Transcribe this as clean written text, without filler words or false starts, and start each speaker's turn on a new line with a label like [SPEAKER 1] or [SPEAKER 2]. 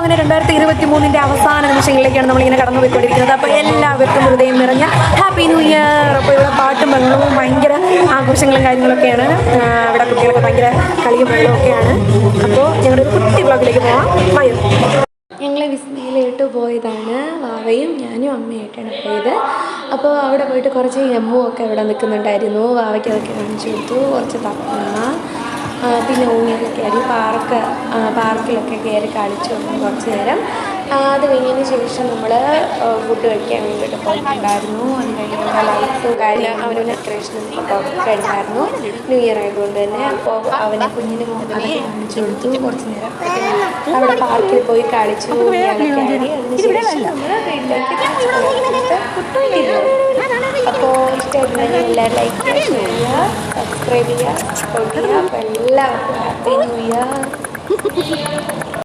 [SPEAKER 1] അങ്ങനെ 2023 അവസാന നിമിഷങ്ങളിലേക്കാണ് നമ്മളിങ്ങനെ കടന്നു പോയിക്കൊണ്ടിരിക്കുന്നത്. അപ്പോൾ എല്ലാവർക്കും ഹൃദയം നിറഞ്ഞ ഹാപ്പി ന്യൂ ഇയർ. അപ്പോൾ ഇവിടെ പാട്ടും ബഹളവും ഭയങ്കര ആഘോഷങ്ങളും കാര്യങ്ങളൊക്കെയാണ്. ഇവിടെ കുട്ടികളൊക്കെ ഭയങ്കര കളിയും ബഹളവും ഒക്കെയാണ്. അപ്പോൾ ഞങ്ങളുടെ ഒരു കുട്ടി ബ്ലോഗിലേക്ക് പോകാം. വയു ഞങ്ങളെ വിസ്മയിലിട്ട് പോയതാണ്. വാവയും ഞാനും അമ്മയായിട്ടാണ് പോയത്. അപ്പോൾ അവിടെ പോയിട്ട് കുറച്ച് എമ്മു ഒക്കെ ഇവിടെ നിൽക്കുന്നുണ്ടായിരുന്നു. വാവയ്ക്ക് അതൊക്കെ കാണിച്ചു കൊടുത്തു. കുറച്ച് തപ്പമ്മ, പിന്നെ ഊഞ്ഞാലൊക്കെ ആടി പാർക്കിലൊക്കെ കയറി കളിച്ചു കുറച്ച് നേരം. അത് കഴിഞ്ഞതിന് ശേഷം നമ്മൾ ഫുഡ് കഴിക്കാൻ വേണ്ടിയിട്ട് പോയിട്ടുണ്ടായിരുന്നു. അത് കഴിഞ്ഞ് ലൈറ്റ്സും കാര്യം അവന് ഡെക്കറേഷനും ഒക്കെ കഴിഞ്ഞായിരുന്നു, ന്യൂ ഇയർ ആയതുകൊണ്ട് തന്നെ. അപ്പോൾ അവനെ കുഞ്ഞിന് അതൊക്കെ കാണിച്ചു കൊടുത്തു. കുറച്ച് നേരം അവിടെ പാർക്കിൽ പോയി കളിച്ചു, ഊഞ്ഞാലൊക്കെ ആടി. അതിനുശേഷം നമ്മൾ വീട്ടിലേക്ക് അപ്പോൾ ഇഷ്ടമായിട്ടുണ്ടെങ്കിൽ എല്ലാവരും ലൈക്ക് ചെയ്യുക, ഷെയർ ചെയ്യുക, സബ്സ്ക്രൈബ് ചെയ്യുക, സപ്പോർട്ട് ചെയ്യുക. അപ്പോൾ എല്ലാവർക്കും ഹാപ്പി ന്യൂ ഇയർ.